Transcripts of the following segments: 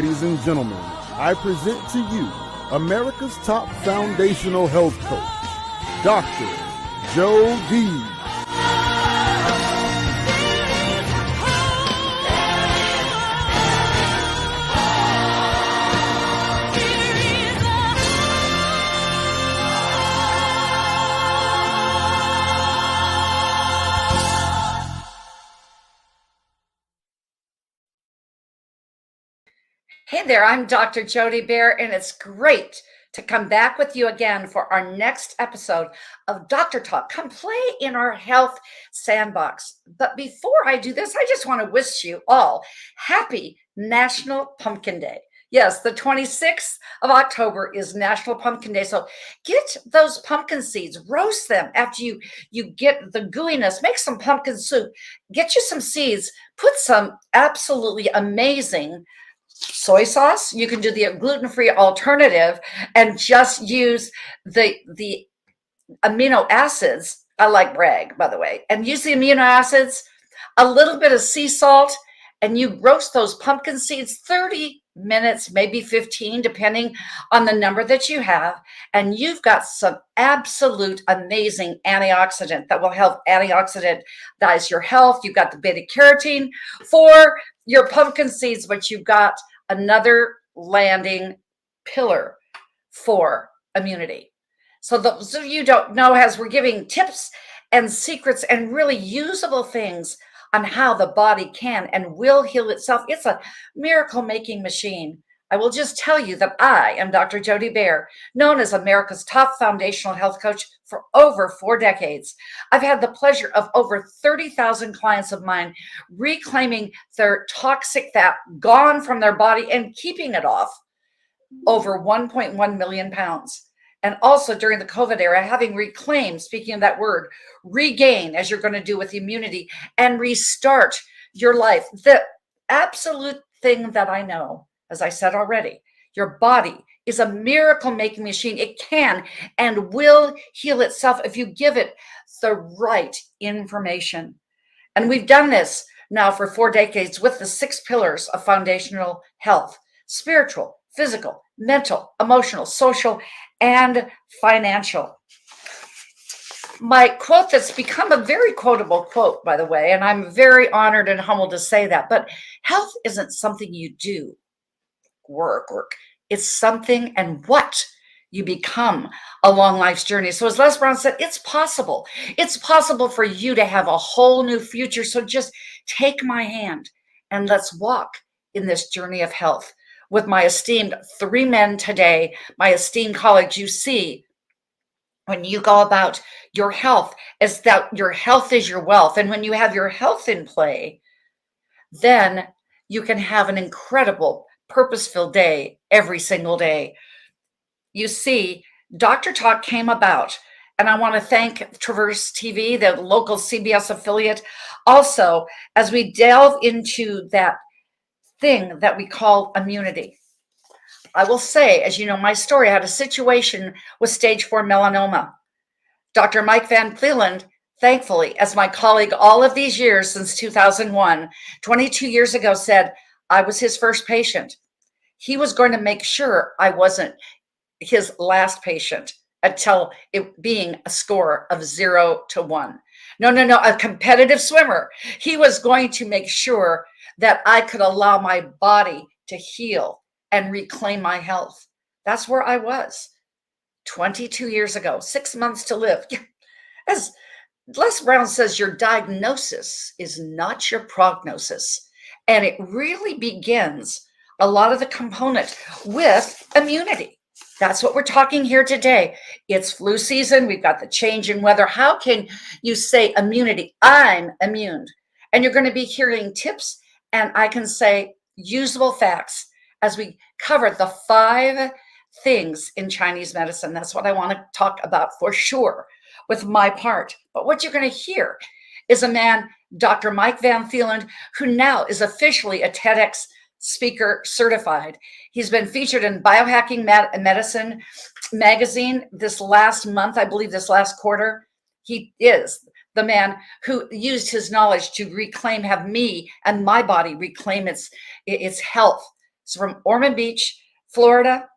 Ladies and gentlemen, I present to you America's top foundational health coach, Dr. Joe D. Hey there, I'm Dr. Jody Baer, and it's great to come back with you again for our next episode of Doctor Talk. Come play in our health sandbox. But before I do this, I just want to wish you all happy National Pumpkin Day. Yes, the 26th of October is National Pumpkin Day. So get those pumpkin seeds, roast them after you get the gooiness, make some pumpkin soup, get you some seeds, put some absolutely amazing soy sauce. You can do the gluten-free alternative and just use the amino acids. I like brag, by the way, and use the amino acids, a little bit of sea salt, and you roast those pumpkin seeds 30 minutes, maybe 15, depending on the number that you have. And you've got some absolute amazing antioxidant that will help antioxidize your health. You've got the beta carotene for your pumpkin seeds, but you've got another landing pillar for immunity. So those of you who don't know, as we're giving tips and secrets and really usable things on how the body can and will heal itself. It's a miracle-making machine. I will just tell you that I am Dr. Jody Baer, known as America's top foundational health coach for over 4 decades. I've had the pleasure of over 30,000 clients of mine reclaiming their toxic fat gone from their body and keeping it off, over 1.1 million pounds. And also during the COVID era, having reclaimed, speaking of that word, regain, as you're going to do with immunity, and restart your life. The absolute thing that I know, as I said already, your body is a miracle-making machine. It can and will heal itself if you give it the right information. And we've done this now for 4 decades with the 6 pillars of foundational health: spiritual, physical, mental, emotional, social, and financial. My quote that's become a very quotable quote, by the way, and I'm very honored and humbled to say that, but health isn't something you do, work. It's something and what you become along life's journey. So as Les Brown said, it's possible. It's possible for you to have a whole new future. So just take my hand and let's walk in this journey of health with my esteemed 3 men today, my esteemed colleagues. You see, when you go about your health, is that your health is your wealth. And when you have your health in play, then you can have an incredible, purpose-filled day every single day. You see, Dr. Talk came about, and I want to thank Traverse TV, the local CBS affiliate, also as we delve into that thing that we call immunity. I will say, as you know, my story, I had a situation with stage 4 melanoma. Dr. Mike Van Thielen, thankfully, as my colleague all of these years since 2001, 22 years ago, said I was his first patient. He was going to make sure I wasn't his last patient until it being a score of 0 to 1. No, a competitive swimmer. He was going to make sure that I could allow my body to heal and reclaim my health. That's where I was 22 years ago, 6 months to live. As Les Brown says, your diagnosis is not your prognosis. And it really begins a lot of the component with immunity. That's what we're talking here today. It's flu season. We've got the change in weather. How can you say immunity? I'm immune. And you're going to be hearing tips, and I can say usable facts as we cover the 5 things in Chinese medicine. That's what I want to talk about for sure with my part. But what you're going to hear is a man, Dr. Mike Van Thielen, who now is officially a TEDx speaker certified. He's been featured in Biohacking Medicine magazine this last month, I believe this last quarter. He is the man who used his knowledge to have me and my body reclaim its health He's from Ormond Beach, Florida.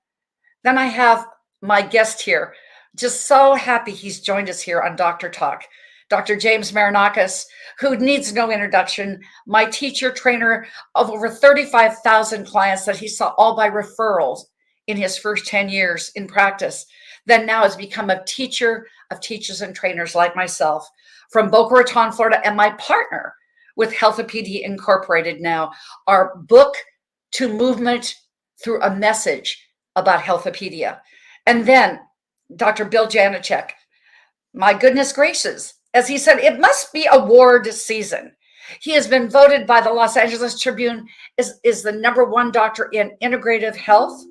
Then I have my guest here. Just so happy he's joined us here on Dr. Talk. Dr. James Marinakis, who needs no introduction, my teacher, trainer of over 35,000 clients that he saw all by referrals in his first 10 years in practice, then now has become a teacher of teachers and trainers like myself from Boca Raton, Florida, and my partner with Healthopedia Incorporated now, our book to movement through a message about Healthopedia. And then Dr. Bill Janeshak, my goodness gracious, as he said, it must be award season. He has been voted by the Los Angeles Tribune is the #1 doctor in integrative health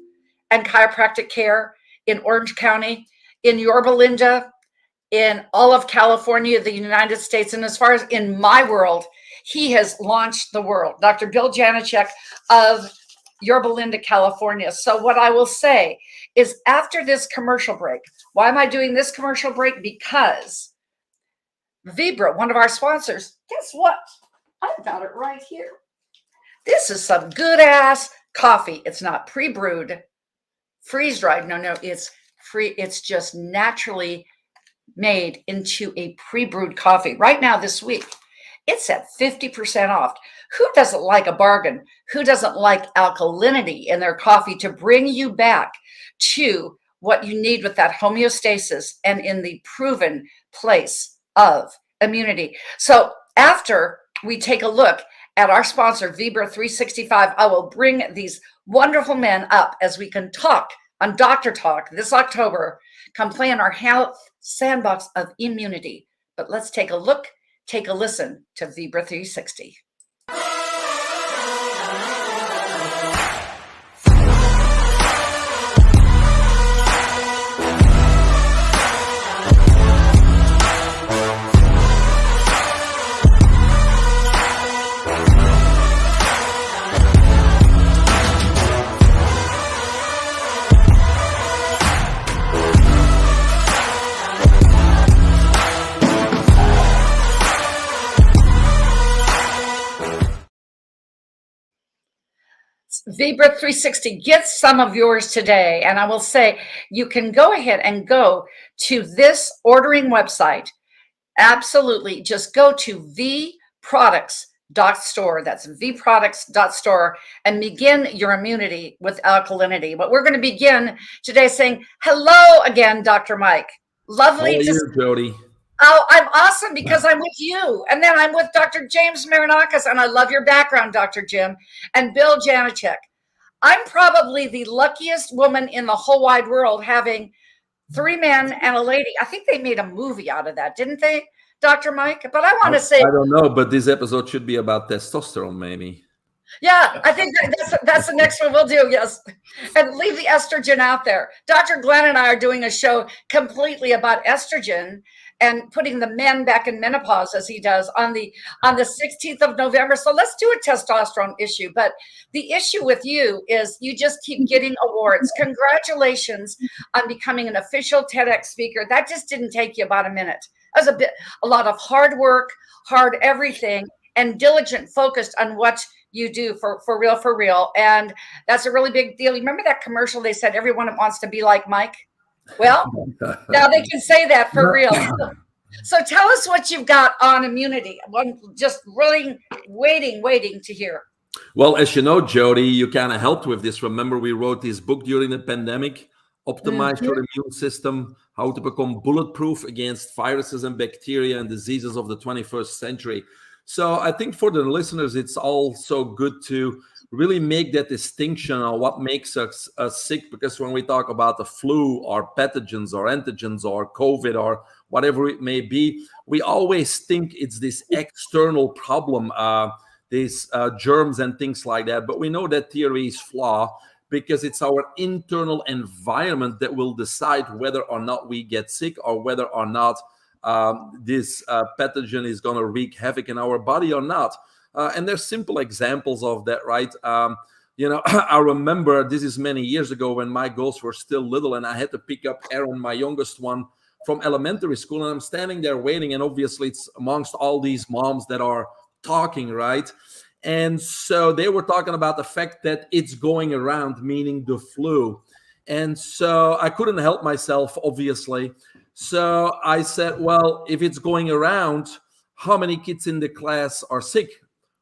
and chiropractic care in Orange County, in Yorba Linda, in all of California, the United States. And as far as in my world, he has launched the world. Dr. Bill Janeshak of Yorba Linda, California. So what I will say is after this commercial break, why am I doing this commercial break? Because Vibra, one of our sponsors, guess what? I've got it right here. This is some good ass coffee. It's not pre-brewed, freeze-dried. No, it's free. It's just naturally made into a pre-brewed coffee. Right now this week, it's at 50% off. Who doesn't like a bargain? Who doesn't like alkalinity in their coffee to bring you back to what you need with that homeostasis and in the proven place of immunity? So after we take a look at our sponsor, Vibra 365, I will bring these wonderful men up as we can talk on Dr. Talk this October. Come play in our health sandbox of immunity. But let's take a look, take a listen to Vibra 360. Vibra 360, get some of yours today. And I will say, you can go ahead and go to this ordering website. Absolutely. Just go to vproducts.store. That's vproducts.store and begin your immunity with alkalinity. But we're going to begin today saying hello again, Dr. Mike. Lovely to see you, Jody. Oh, I'm awesome because I'm with you. And then I'm with Dr. James Marinakis, and I love your background, Dr. Jim, and Bill Janeshak. I'm probably the luckiest woman in the whole wide world having 3 men and a lady. I think they made a movie out of that, didn't they, Dr. Mike? But I want to say— I don't know, but this episode should be about testosterone, maybe. Yeah, I think that's the next one we'll do, yes. And leave the estrogen out there. Dr. Glenn and I are doing a show completely about estrogen and putting the men back in menopause as he does on the 16th of November. So let's do a testosterone issue. But the issue with you is you just keep getting awards. Congratulations on becoming an official TEDx speaker. That just didn't take you about a minute. That was a lot of hard work, hard everything, and diligent, focused on what you do for real. And that's a really big deal. You remember that commercial? They said everyone wants to be like Mike. Well, now they can say that for real. So tell us what you've got on immunity. I'm just really waiting to hear. Well, as you know, Jody, you kind of helped with this. Remember, we wrote this book during the pandemic, Optimize Your Immune System, How to Become Bulletproof Against Viruses and Bacteria and Diseases of the 21st Century. So I think for the listeners, it's also good to really make that distinction on what makes us sick, because when we talk about the flu or pathogens or antigens or COVID or whatever it may be, we always think it's this external problem, these germs and things like that. But we know that theory is flawed, because it's our internal environment that will decide whether or not we get sick or whether or not this pathogen is going to wreak havoc in our body or not. And there's simple examples of that, right? I remember this is many years ago when my girls were still little and I had to pick up Aaron, my youngest one, from elementary school. And I'm standing there waiting. And obviously it's amongst all these moms that are talking, right? And so they were talking about the fact that it's going around, meaning the flu. And so I couldn't help myself, obviously. So I said, well, if it's going around, how many kids in the class are sick?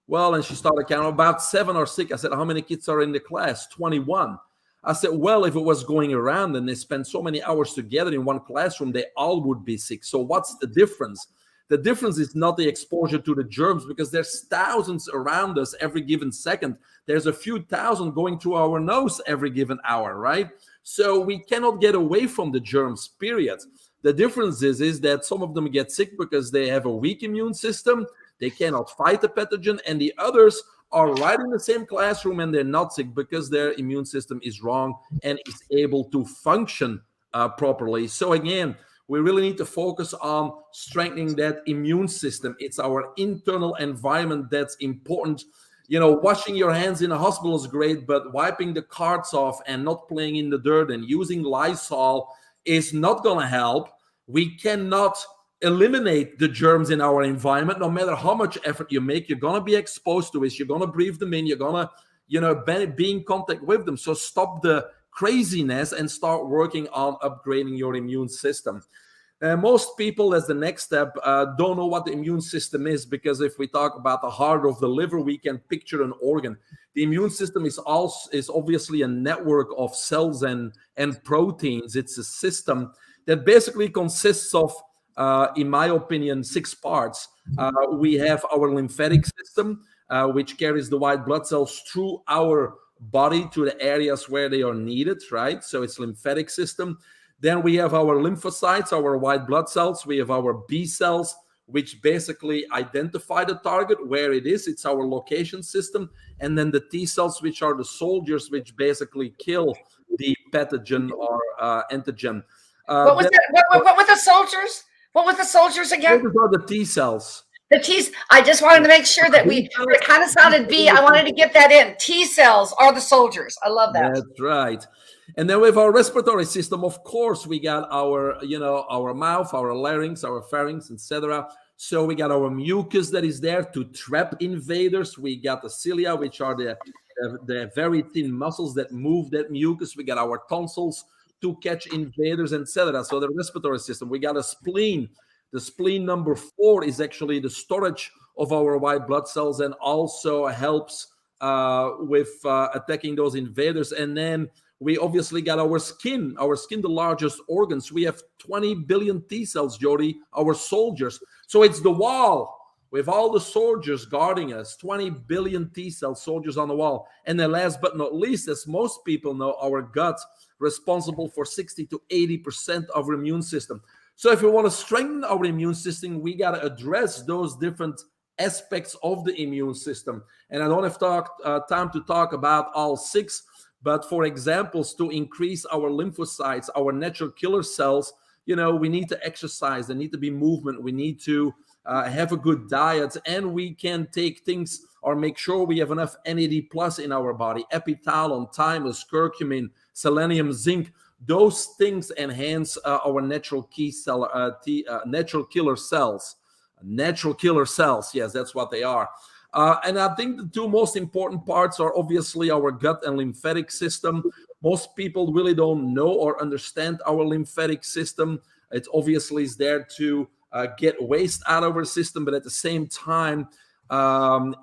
Well, and she started counting, about 7 are sick. I said, how many kids are in the class? 21. I said, well, if it was going around and they spent so many hours together in one classroom, they all would be sick. So what's the difference? The difference is not the exposure to the germs, because there's thousands around us every given second. There's a few thousand going through our nose every given hour, right? So we cannot get away from the germs, period. The difference is that some of them get sick because they have a weak immune system. They cannot fight the pathogen, and the others are right in the same classroom and they're not sick because their immune system is wrong and is able to function properly. So again, we really need to focus on strengthening that immune system. It's our internal environment that's important. You know, washing your hands in a hospital is great, but wiping the carts off and not playing in the dirt and using Lysol is not going to help. We cannot eliminate the germs in our environment. No matter how much effort you make, you're going to be exposed to it. You're going to breathe them in. You're going to, be in contact with them. So stop the craziness and start working on upgrading your immune system. Most people, as the next step, don't know what the immune system is, because if we talk about the heart of the liver, we can picture an organ. The immune system is obviously a network of cells and proteins. It's a system that basically consists of, in my opinion, 6 parts. We have our lymphatic system, which carries the white blood cells through our body to the areas where they are needed, right? So it's lymphatic system. Then we have our lymphocytes, our white blood cells. We have our B cells, which basically identify the target, where it is. It's our location system. And then the T cells, which are the soldiers, which basically kill the pathogen or antigen. What was that? What were the soldiers? What was the soldiers again? Those are the T cells. The T's. I just wanted to make sure that it kind of sounded B. I wanted to get that in. T cells are the soldiers. I love that. That's right. And then with our respiratory system, of course, we got our, our mouth, our larynx, our pharynx, etc. So we got our mucus that is there to trap invaders. We got the cilia, which are the very thin muscles that move that mucus. We got our tonsils to catch invaders, etc. So the respiratory system. We got a spleen. The spleen number 4 is actually the storage of our white blood cells and also helps with attacking those invaders. And then we obviously got our skin, the largest organs. We have 20 billion T cells, Jody, our soldiers. So it's the wall with all the soldiers guarding us, 20 billion T cell soldiers on the wall. And then last but not least, as most people know, our gut, responsible for 60 to 80% of our immune system. So if we want to strengthen our immune system, we got to address those different aspects of the immune system. And I don't have time to talk about all 6, but for examples, to increase our lymphocytes, our natural killer cells, we need to exercise. There need to be movement. We need to have a good diet, and we can take things or make sure we have enough NAD+ in our body, epitalon, thymus, curcumin, selenium, zinc. Those things enhance our natural natural killer cells. Natural killer cells, yes, that's what they are. And I think the 2 most important parts are obviously our gut and lymphatic system. Most people really don't know or understand our lymphatic system. It obviously is there to get waste out of our system, but at the same time,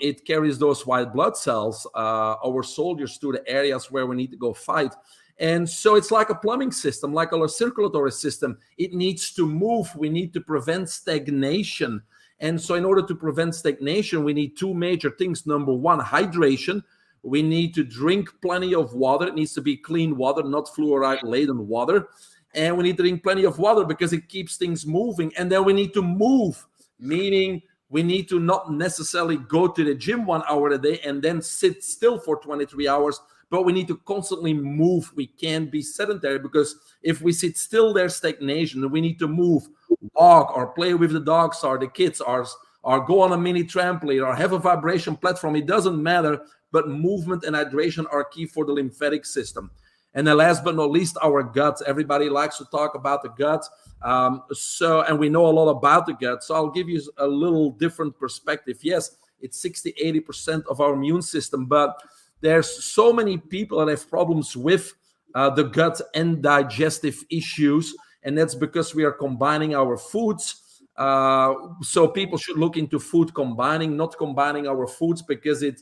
it carries those white blood cells, our soldiers, to the areas where we need to go fight. And so it's like a plumbing system, like our circulatory system. It needs to move. We need to prevent stagnation. And so in order to prevent stagnation, we need 2 major things. Number 1, hydration. We need to drink plenty of water. It needs to be clean water, not fluoride-laden water. And we need to drink plenty of water because it keeps things moving. And then we need to move, meaning we need to not necessarily go to the gym 1 hour a day and then sit still for 23 hours, but we need to constantly move. We can't be sedentary, because if we sit still, there's stagnation. We need to move, walk, or play with the dogs or the kids, or go on a mini trampoline, or have a vibration platform. It doesn't matter, but movement and hydration are key for the lymphatic system. And then last but not least, our gut. Everybody likes to talk about the gut. And we know a lot about the gut. So I'll give you a little different perspective. Yes, It's 60-80% of our immune system. But there's so many people that have problems with the gut and digestive issues, and that's because we are combining our foods. So people should look into food combining, not combining our foods, because it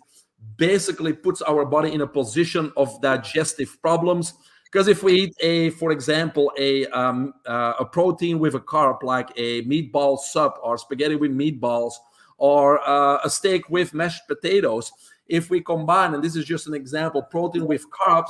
basically puts our body in a position of digestive problems. Because if we eat for example, a protein with a carb, like a meatball sub or spaghetti with meatballs, or a steak with mashed potatoes, if we combine, and this is just an example, protein with carbs,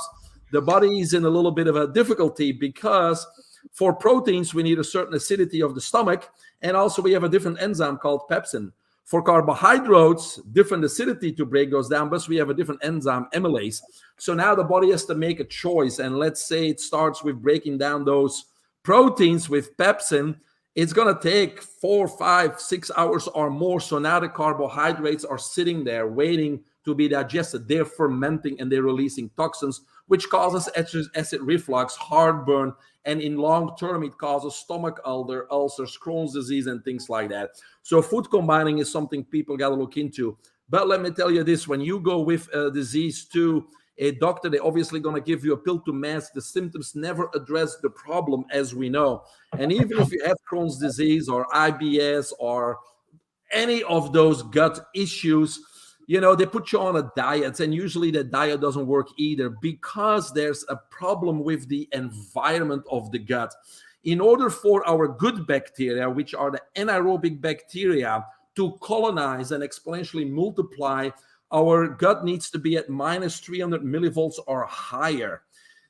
the body is in a little bit of a difficulty, because for proteins, we need a certain acidity of the stomach, and also we have a different enzyme called pepsin. For carbohydrates, different acidity to break those down, but we have a different enzyme, amylase. So now the body has to make a choice, and let's say it starts with breaking down those proteins with pepsin. It's going to take 4, 5, 6 hours or more. So now the carbohydrates are sitting there waiting to be digested. They're fermenting and they're releasing toxins, which causes acid reflux, heartburn, and in long term, it causes stomach ulcers, Crohn's disease, and things like that. So food combining is something people got to look into. But let me tell you this, when you go with a disease to a doctor, they're obviously going to give you a pill to mask the symptoms, never address the problem, as we know. And even if you have Crohn's disease or IBS or any of those gut issues, you know, they put you on a diet, and usually the diet doesn't work either, because there's a problem with the environment of the gut. In order for our good bacteria, which are the anaerobic bacteria, to colonize and exponentially multiply, our gut needs to be at minus 300 millivolts or higher.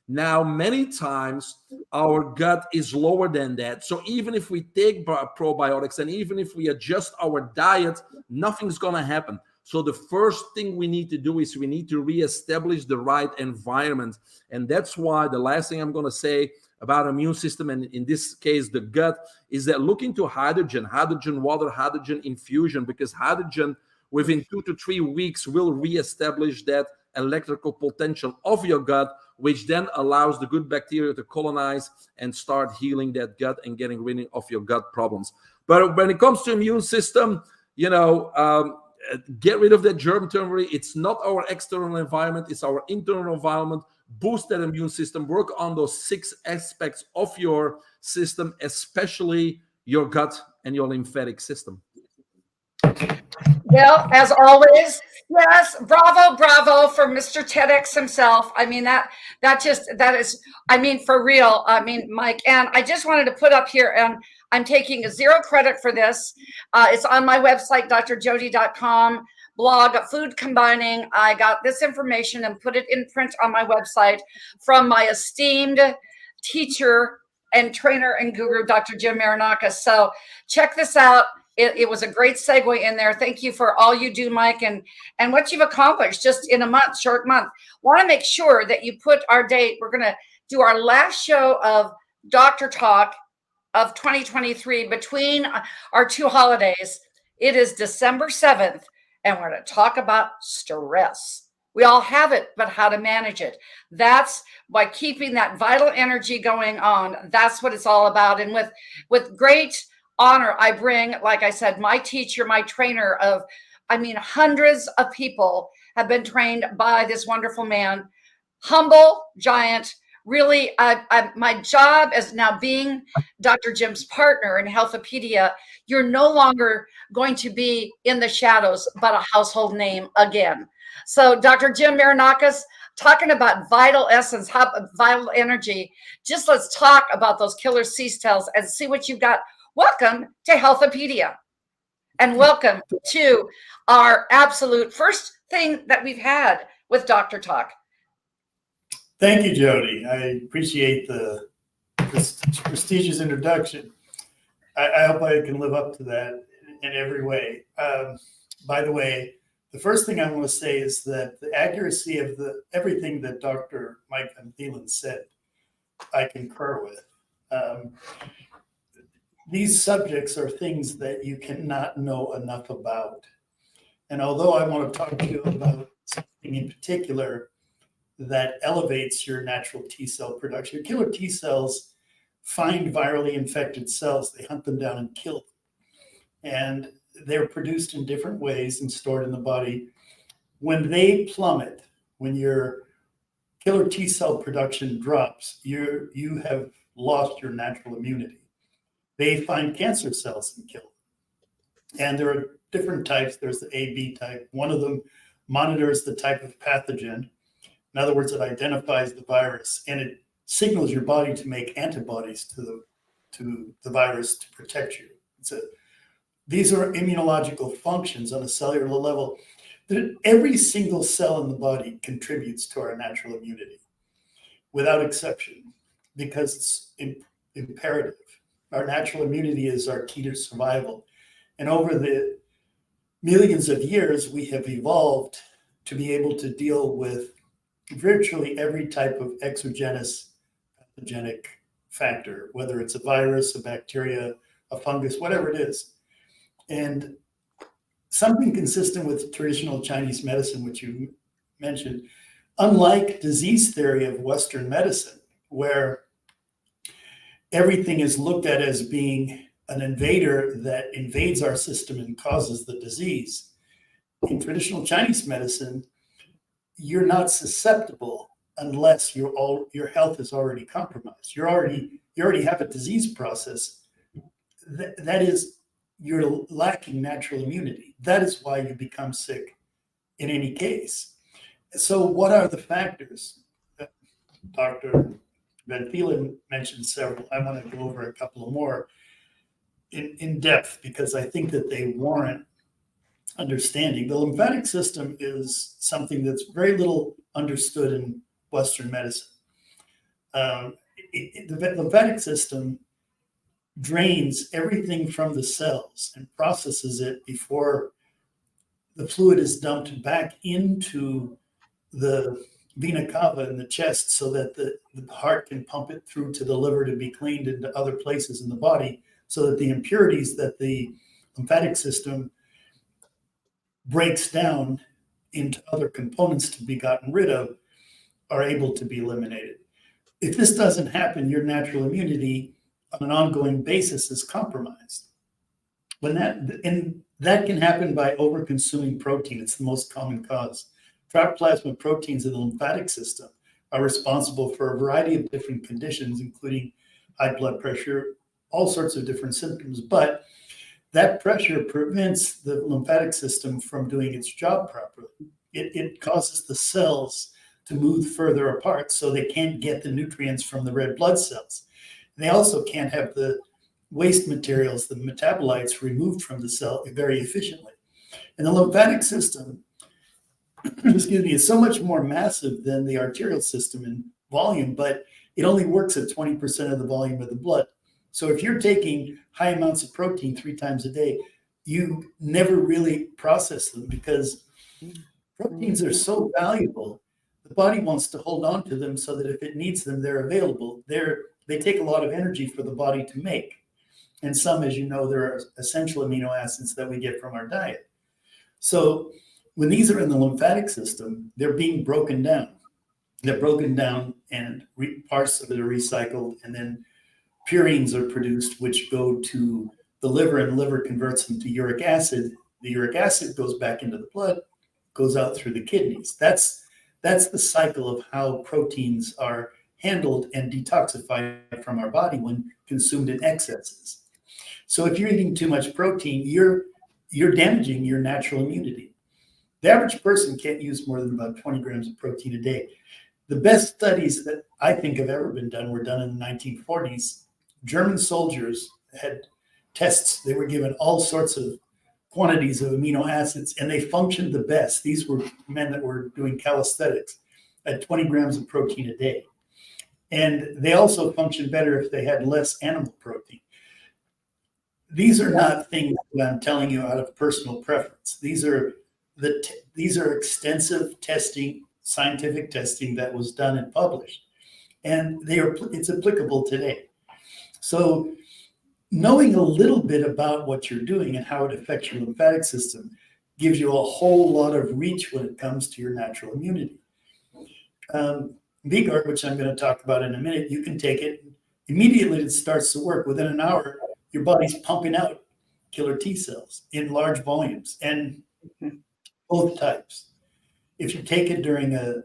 Now, many times our gut is lower than that. So even if we take probiotics and even if we adjust our diet, nothing's going to happen. So the first thing we need to do is we need to reestablish the right environment. And that's why the last thing I'm going to say about immune system, and in this case, the gut, is that look into hydrogen water, hydrogen infusion, because hydrogen within 2 to 3 weeks will reestablish that electrical potential of your gut, which then allows the good bacteria to colonize and start healing that gut and getting rid of your gut problems. But when it comes to immune system, you know, get rid of that germ theory. It's not our external environment, it's our internal environment. Boost that immune system, work on those 6 aspects of your system, especially your gut and your lymphatic system. Well, as always, yes, bravo for Mr. TEDx himself. I mean, that is, I mean, for real. I mean, Mike, and I just wanted to put up here, and I'm taking 0 credit for this. It's on my website, drjody.com, blog, Food Combining. I got this information and put it in print on my website from my esteemed teacher and trainer and guru, Dr. Jim Marinakis. So check this out. It was a great segue in there. Thank you for all you do, Mike, and what you've accomplished just in a month, short month. Want to make sure that you put our date. We're going to do our last show of Doctor Talk of 2023 between our 2 holidays. It is December 7th, and we're going to talk about stress. We all have it, but how to manage it. That's by keeping that vital energy going on. That's what it's all about. And with great honor, I bring, like I said, my teacher, my trainer of, I mean, hundreds of people have been trained by this wonderful man. Humble giant. Really, my job as now being Dr. Jim's partner in Healthopedia, you're no longer going to be in the shadows, but a household name again. So Dr. Jim Marinakis, talking about vital essence, vital energy, just let's talk about those killer C cells and see what you've got. Welcome to Healthopedia, and welcome to our absolute first thing that we've had with Dr. Talk. Thank you, Jody. I appreciate the prestigious introduction. I hope I can live up to that in every way. By the way, the first thing I want to say is that the accuracy of everything that Dr. Mike Van Thielen said, I concur with. These subjects are things that you cannot know enough about. And although I want to talk to you about something in particular that elevates your natural T cell production, your killer T cells find virally infected cells, they hunt them down and kill them. And they're produced in different ways and stored in the body. When they plummet, when your killer T cell production drops, you have lost your natural immunity. They find cancer cells and kill them. And there are different types. There's the A/B type. One of them monitors the type of pathogen. In other words, it identifies the virus and it signals your body to make antibodies to the virus to protect you. These are immunological functions on a cellular level that every single cell in the body contributes to our natural immunity without exception, because it's imperative. Our natural immunity is our key to survival. And over the millions of years, we have evolved to be able to deal with virtually every type of exogenous pathogenic factor, whether it's a virus, a bacteria, a fungus, whatever it is. And something consistent with traditional Chinese medicine, which you mentioned, unlike disease theory of Western medicine, where everything is looked at as being an invader that invades our system and causes the disease. In traditional Chinese medicine, you're not susceptible unless your health is already compromised. You already have a disease process. That is, you're lacking natural immunity. That is why you become sick in any case. So what are the factors? Dr. Van Thielen mentioned several. I want to go over a couple of more in depth because I think that they warrant understanding. The lymphatic system is something that's very little understood in Western medicine. The lymphatic system drains everything from the cells and processes it before the fluid is dumped back into the vena cava in the chest so that the heart can pump it through to the liver to be cleaned into other places in the body so that the impurities that the lymphatic system breaks down into other components to be gotten rid of are able to be eliminated. If this doesn't happen, your natural immunity on an ongoing basis is compromised. And that can happen by over-consuming protein. It's the most common cause. Trapped plasma proteins in the lymphatic system are responsible for a variety of different conditions, including high blood pressure, all sorts of different symptoms. But that pressure prevents the lymphatic system from doing its job properly. It causes the cells to move further apart so they can't get the nutrients from the red blood cells. And they also can't have the waste materials, the metabolites, removed from the cell very efficiently. And the lymphatic system, excuse me, is so much more massive than the arterial system in volume, but it only works at 20% of the volume of the blood. So if you're taking high amounts of protein 3 times a day, you never really process them because proteins are so valuable. The body wants to hold on to them so that if it needs them, they're available. They take a lot of energy for the body to make. And some, as you know, there are essential amino acids that we get from our diet. So when these are in the lymphatic system, they're being broken down. They're broken down and parts of it are recycled, and then purines are produced, which go to the liver, and the liver converts them to uric acid. The uric acid goes back into the blood, goes out through the kidneys. That's the cycle of how proteins are handled and detoxified from our body when consumed in excesses. So if you're eating too much protein, you're damaging your natural immunity. The average person can't use more than about 20 grams of protein a day. The best studies that I think have ever been done were done in the 1940s. German soldiers had tests. They were given all sorts of quantities of amino acids, and they functioned the best. These were men that were doing calisthenics at 20 grams of protein a day. And they also functioned better if they had less animal protein. These are not things that I'm telling you out of personal preference. These are extensive testing, scientific testing that was done and published, and it's applicable today. So knowing a little bit about what you're doing and how it affects your lymphatic system gives you a whole lot of reach when it comes to your natural immunity. VGARD, which I'm going to talk about in a minute, you can take it immediately. It starts to work. Within an hour, your body's pumping out killer T cells in large volumes, and both types. If you take it during a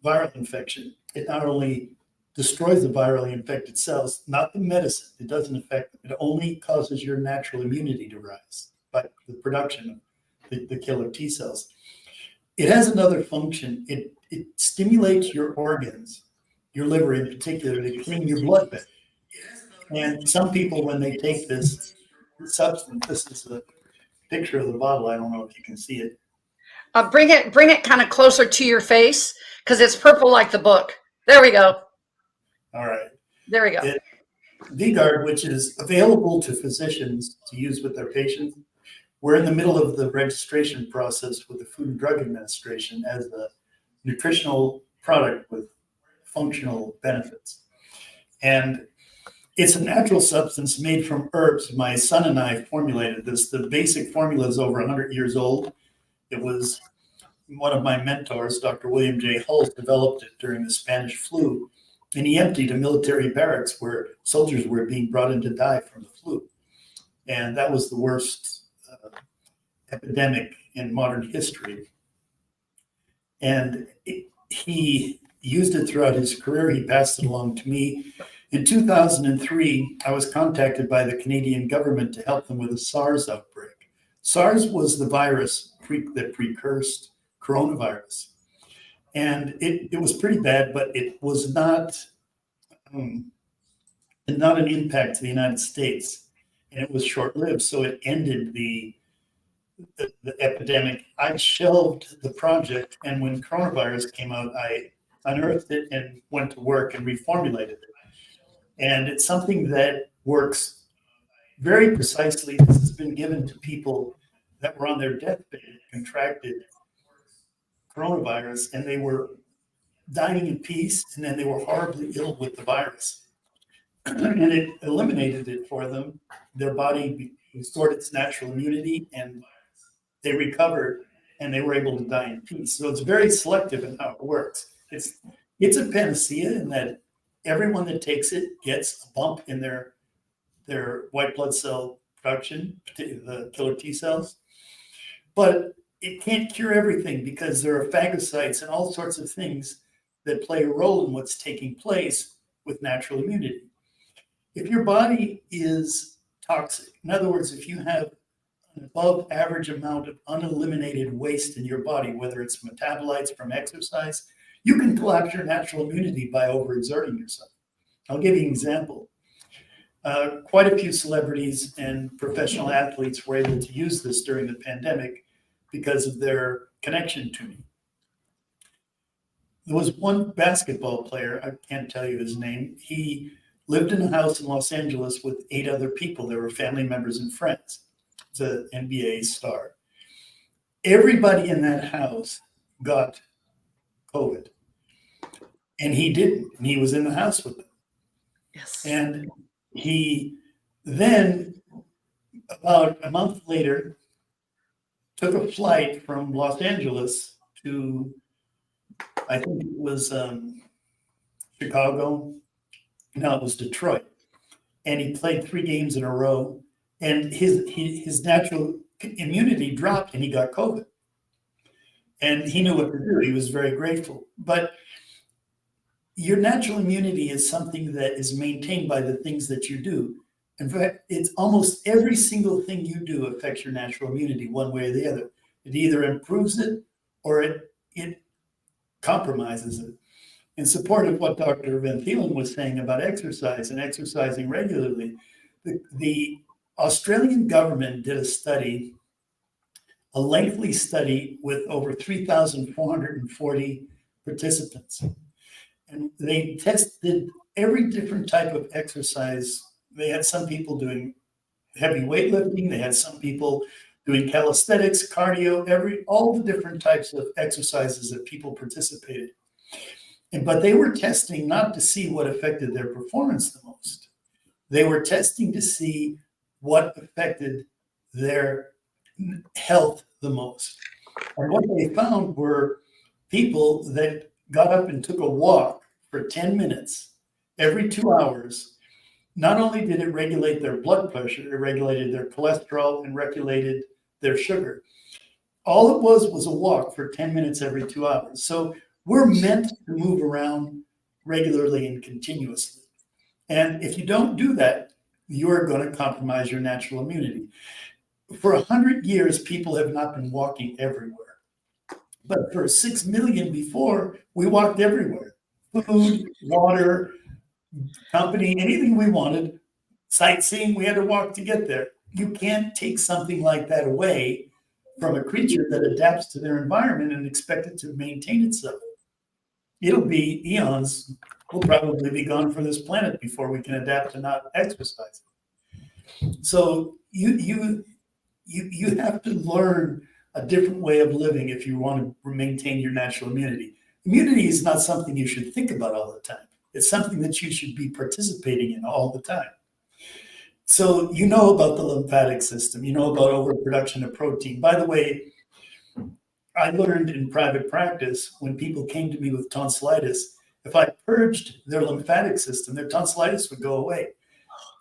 viral infection, it not only destroys the virally infected cells, not the medicine, it doesn't affect them. It only causes your natural immunity to rise by the production of the killer T cells. It has another function. It stimulates your organs, your liver in particular, to clean your blood better. And some people, when they take this substance, this is a picture of the bottle. I don't know if you can see it. Bring it kind of closer to your face, because it's purple like the book. There we go. All right. There we go. VGuard, which is available to physicians to use with their patients. We're in the middle of the registration process with the Food and Drug Administration as a nutritional product with functional benefits. And it's a natural substance made from herbs. My son and I formulated this. The basic formula is over 100 years old. It was one of my mentors, Dr. William J. Hulse, developed it during the Spanish flu. And he emptied a military barracks where soldiers were being brought in to die from the flu. And that was the worst epidemic in modern history. And he used it throughout his career. He passed it along to me. In 2003, I was contacted by the Canadian government to help them with a SARS outbreak. SARS was the virus that precursed coronavirus. And it was pretty bad, but it was not an impact to the United States. And it was short-lived, so it ended the epidemic. I shelved the project, and when coronavirus came out, I unearthed it and went to work and reformulated it. And it's something that works very precisely. This has been given to people that were on their deathbed, contracted coronavirus, and they were dying in peace, and then they were horribly ill with the virus. And it eliminated it for them. Their body restored its natural immunity, and they recovered, and they were able to die in peace. So it's very selective in how it works. It's a panacea in that everyone that takes it gets a bump in their white blood cell production, particularly the killer T cells. But it can't cure everything because there are phagocytes and all sorts of things that play a role in what's taking place with natural immunity. If your body is toxic, in other words, if you have an above average amount of uneliminated waste in your body, whether it's metabolites from exercise, you can collapse your natural immunity by overexerting yourself. I'll give you an example. Quite a few celebrities and professional athletes were able to use this during the pandemic because of their connection to me. There was one basketball player, I can't tell you his name. He lived in a house in Los Angeles with 8 other people. They were family members and friends. He's an NBA star. Everybody in that house got COVID. And he didn't. And he was in the house with them. Yes. And he then, about a month later, took a flight from Los Angeles to, I think it was Chicago. No, it was Detroit. And he played 3 games in a row. And his natural immunity dropped and he got COVID. And he knew what to do. He was very grateful. But your natural immunity is something that is maintained by the things that you do. In fact, it's almost every single thing you do affects your natural immunity one way or the other. It either improves it or it compromises it. In support of what Dr. Van Thielen was saying about exercise and exercising regularly, the Australian government did a study, a lengthy study with over 3,440 participants. And they tested every different type of exercise. They had some people doing heavy weightlifting. They had some people doing calisthenics, cardio, all the different types of exercises that people participated. But they were testing not to see what affected their performance the most. They were testing to see what affected their health the most. And what they found were people that got up and took a walk for 10 minutes every 2 hours Not only did it regulate their blood pressure, it regulated their cholesterol and regulated their sugar. All it was a walk for 10 minutes every 2 hours. So we're meant to move around regularly and continuously. And if you don't do that, you're going to compromise your natural immunity. For 100 years, people have not been walking everywhere. But for 6 million before, we walked everywhere. Food, water, company, anything we wanted, sightseeing, we had to walk to get there. You can't take something like that away from a creature that adapts to their environment and expect it to maintain itself. It'll be eons. We'll probably be gone from this planet before we can adapt to not exercise. So you have to learn a different way of living if you want to maintain your natural immunity. Immunity is not something you should think about all the time. It's something that you should be participating in all the time. So you know about the lymphatic system, you know about overproduction of protein. By the way, I learned in private practice when people came to me with tonsillitis, if I purged their lymphatic system, their tonsillitis would go away.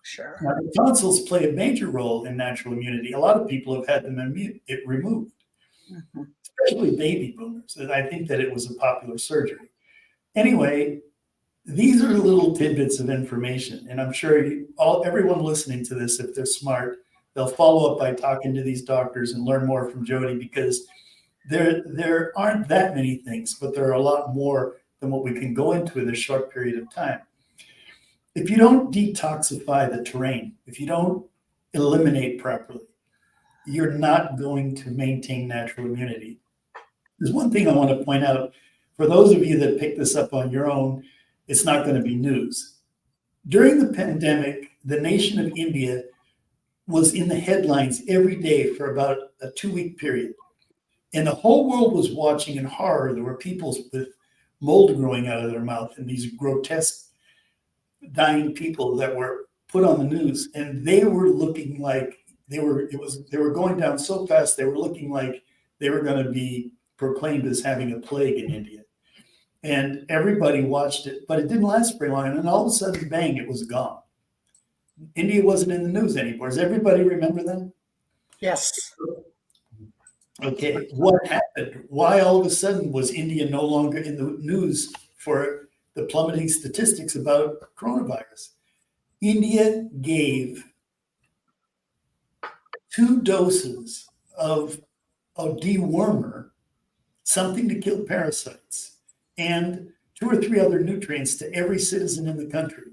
Sure. Now, the tonsils play a major role in natural immunity. A lot of people have had them removed, especially baby boomers. And I think that it was a popular surgery. Anyway, these are little tidbits of information, and I'm sure everyone listening to this, if they're smart, they'll follow up by talking to these doctors and learn more from Jody, because there aren't that many things, but there are a lot more than what we can go into in a short period of time. If you don't detoxify the terrain, if you don't eliminate properly, you're not going to maintain natural immunity. There's one thing I want to point out. For those of you that pick this up on your own, it's not going to be news. During the pandemic, the nation of India was in the headlines every day for about a 2-week period. And the whole world was watching in horror. There were people with mold growing out of their mouth and these grotesque dying people that were put on the news. And they were looking like they were going down so fast, they were looking like they were going to be proclaimed as having a plague in India. And everybody watched it, but it didn't last very long. And then all of a sudden, bang, it was gone. India wasn't in the news anymore. Does everybody remember that? Yes. Okay, what happened? Why all of a sudden was India no longer in the news for the plummeting statistics about coronavirus? India gave 2 doses of a dewormer, something to kill parasites, and 2 or 3 other nutrients to every citizen in the country.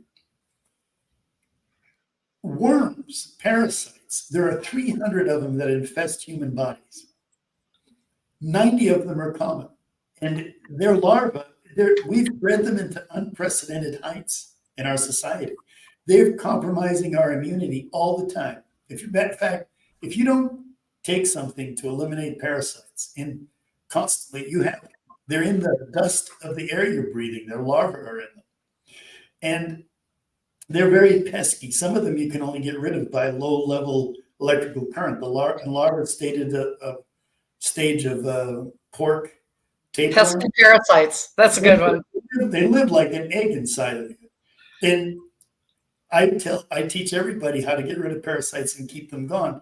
Worms, parasites, there are 300 of them that infest human bodies. 90 of them are common. And their larvae, we've bred them into unprecedented heights in our society. They're compromising our immunity all the time. In fact, if you don't take something to eliminate parasites, and constantly they're in the dust of the air you're breathing. Their larvae are in them. And they're very pesky. Some of them you can only get rid of by low-level electrical current. The larvae stated a stage of pork tapeworm. Pesky parasites. That's a good one. They live like an egg inside of you. And I teach everybody how to get rid of parasites and keep them gone.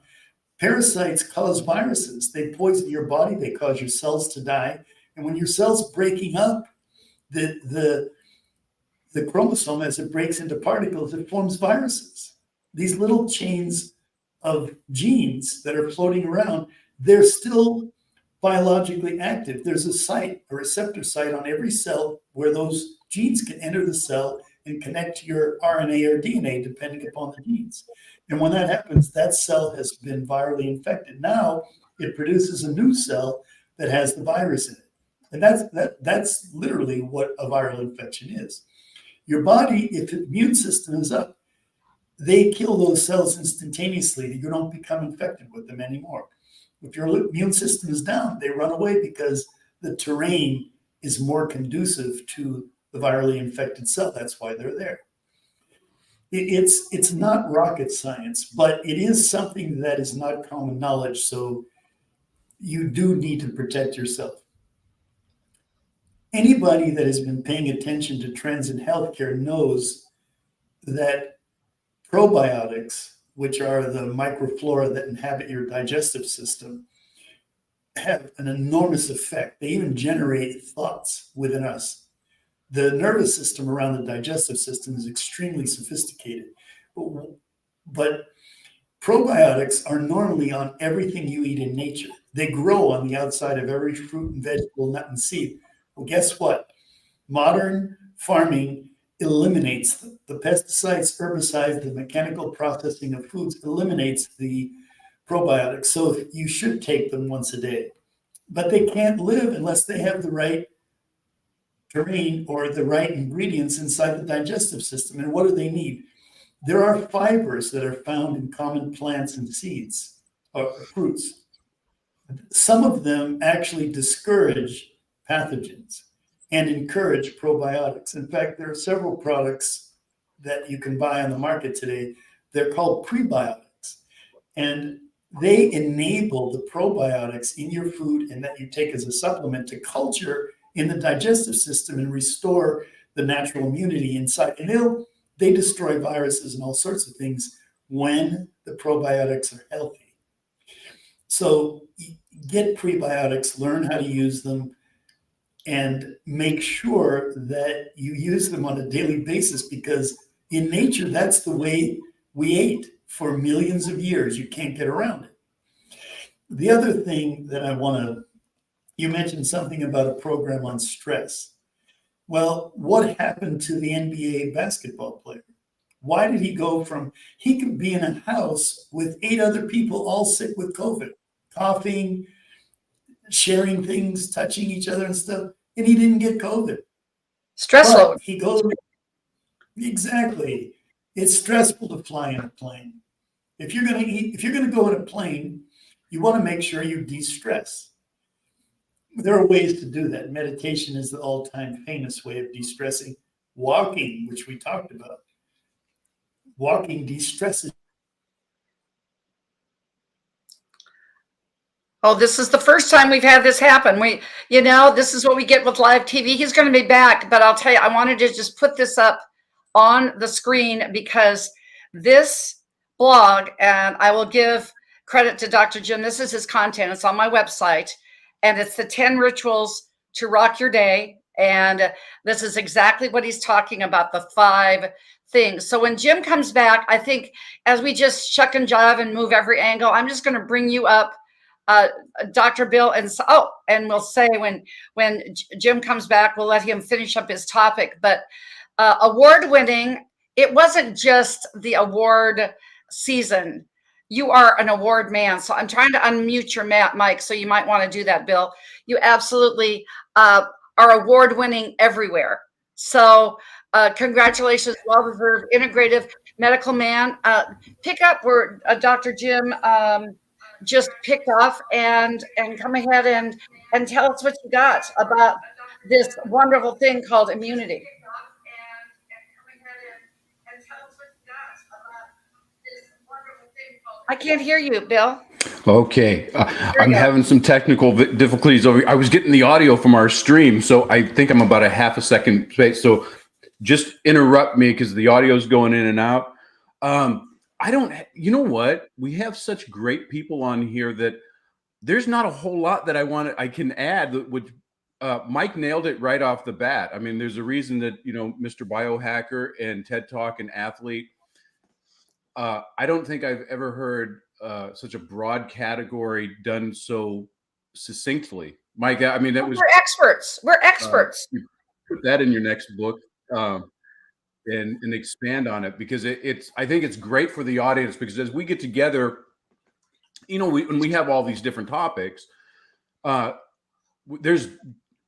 Parasites cause viruses. They poison your body. They cause your cells to die. And when your cell's breaking up, the chromosome, as it breaks into particles, it forms viruses. These little chains of genes that are floating around, they're still biologically active. There's a receptor site on every cell where those genes can enter the cell and connect to your RNA or DNA, depending upon the genes. And when that happens, that cell has been virally infected. Now it produces a new cell that has the virus in it. And that's literally what a viral infection is. Your body, if the immune system is up, they kill those cells instantaneously. You don't become infected with them anymore. If your immune system is down, they run away because the terrain is more conducive to the virally infected cell. That's why they're there. It's not rocket science, but it is something that is not common knowledge. So you do need to protect yourself. Anybody that has been paying attention to trends in healthcare knows that Probiotics, which are the microflora that inhabit your digestive system, have an enormous effect. They even generate thoughts within us. The nervous system around the digestive system is extremely sophisticated, but probiotics are normally on everything you eat in nature. They grow on the outside of every fruit and vegetable, nut and seed. Well, guess what? Modern farming eliminates them. The pesticides, herbicides, the mechanical processing of foods eliminates the probiotics. So you should take them once a day, but they can't live unless they have the right terrain or the right ingredients inside the digestive system. And what do they need? There are fibers that are found in common plants and seeds or fruits. Some of them actually discourage pathogens and encourage probiotics. In fact, there are several products that you can buy on the market today. They're called prebiotics, and they enable the probiotics in your food and that you take as a supplement to culture in the digestive system and restore the natural immunity inside. And they destroy viruses and all sorts of things when the probiotics are healthy. So get prebiotics, learn how to use them, and make sure that you use them on a daily basis, because in nature, that's the way we ate for millions of years. You can't get around it. The other thing that you mentioned something about a program on stress. Well, what happened to the NBA basketball player? Why did he go he could be in a house with 8 other people all sick with COVID, coughing, sharing things, touching each other and stuff, and he didn't get COVID. Stress load. He goes, exactly. It's stressful to fly in a plane. If you're going to go in a plane, you want to make sure you de-stress. There are ways to do that. Meditation is the all-time famous way of de-stressing. Walking, which we talked about. Walking de-stresses. Oh, this is the first time we've had this happen. This is what we get with live TV. He's going to be back, but I'll tell you, I wanted to just put this up on the screen because this blog, and I will give credit to Dr. Jim. This is his content. It's on my website, and it's the 10 rituals to rock your day. And this is exactly what he's talking about, the 5 things. So when Jim comes back, I think as we just shuck and jive and move every angle, I'm just going to bring you up, Dr. Bill. And we'll say when Jim comes back, we'll let him finish up his topic. But award winning, it wasn't just the award season. You are an award man. So I'm trying to unmute your mic. So you might want to do that, Bill. You absolutely are award winning everywhere. So congratulations, well-deserved integrative medical man. Pick up where Dr. Jim just picked off and come ahead and tell us what you got about this wonderful thing called immunity. I can't hear you, Bill. Okay. I'm having some technical difficulties over. I was getting the audio from our stream, so I think I'm about a half a second late. So just interrupt me because the audio is going in and out. You know what? We have such great people on here that there's not a whole lot that I can add. Which Mike nailed it right off the bat. I mean, there's a reason that, Mr. Biohacker and TED Talk and Athlete. I don't think I've ever heard such a broad category done so succinctly. Mike, I mean, we're experts. We're experts. You put that in your next book and expand on it, because I think it's great for the audience, because as we get together, when we have all these different topics, there's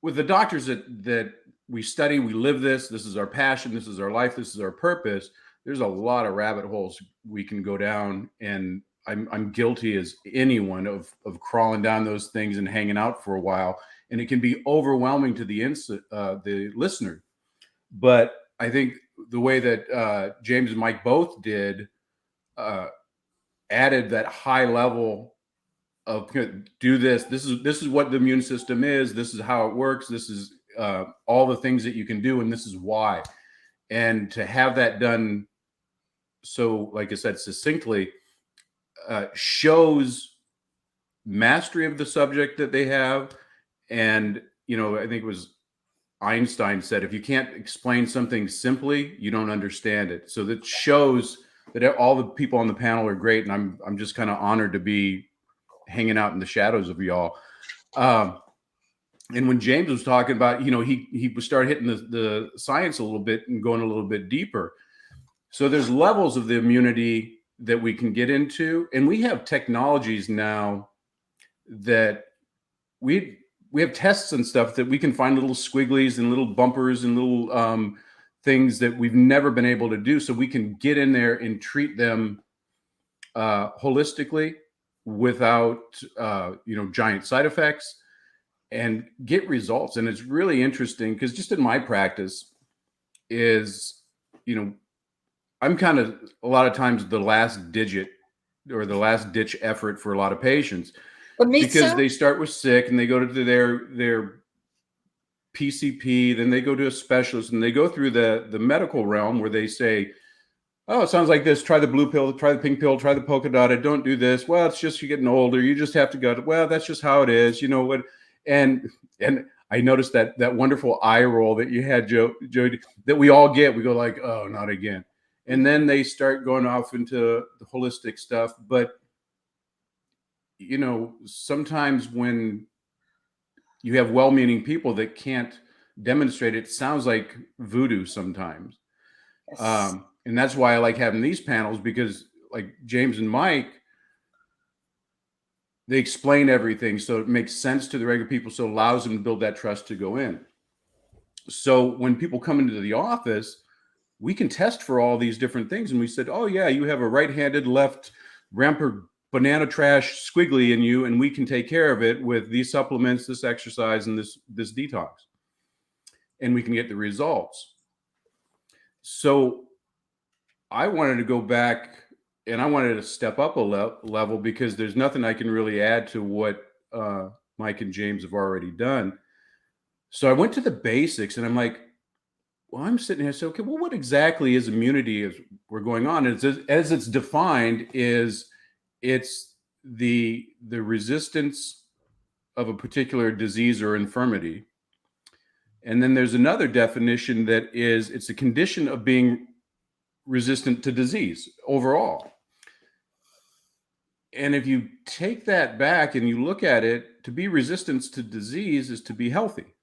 with the doctors that we study, we live this is our passion, this is our life, this is our purpose. There's a lot of rabbit holes we can go down, and I'm guilty as anyone of crawling down those things and hanging out for a while, and it can be overwhelming to the listener. But I think the way that James and Mike both did added that high level of do this. This is what the immune system is. This is how it works. This is all the things that you can do, and this is why. And to have that done so like I said, succinctly, shows mastery of the subject that they have. And, I think it was Einstein said, if you can't explain something simply, you don't understand it. So that shows that all the people on the panel are great. And I'm just kind of honored to be hanging out in the shadows of y'all. And when James was talking about, he started hitting the science a little bit and going a little bit deeper. So there's levels of the immunity that we can get into. And we have technologies now that we have tests and stuff that we can find little squigglies and little bumpers and little things that we've never been able to do. So we can get in there and treat them holistically without, giant side effects and get results. And it's really interesting because just in my practice is, I'm kind of a lot of times the last digit or the last ditch effort for a lot of patients. Because they start with sick and they go to their PCP, then they go to a specialist and they go through the medical realm where they say, oh, it sounds like this. Try the blue pill, try the pink pill, try the polka dotted. Don't do this. Well, it's just you're getting older. You just have to go. Well, that's just how it is. You know what? And I noticed that wonderful eye roll that you had, Joe, that we all get. We go like, oh, not again. And then they start going off into the holistic stuff. But sometimes when you have well-meaning people that can't demonstrate it, sounds like voodoo sometimes. Yes. And that's why I like having these panels, because like James and Mike, they explain everything. So it makes sense to the regular people. So it allows them to build that trust to go in. So when people come into the office, we can test for all these different things. And we said, oh yeah, you have a right-handed left rampant banana trash squiggly in you, and we can take care of it with these supplements, this exercise, and this detox, and we can get the results. So I wanted to go back and I wanted to step up a level because there's nothing I can really add to what Mike and James have already done. So I went to the basics and I'm like, well, I'm sitting here, so okay, well, what exactly is immunity as we're going on? As it's defined is it's the resistance of a particular disease or infirmity. And then there's another definition that is it's a condition of being resistant to disease overall. And if you take that back and you look at it, to be resistant to disease is to be healthy.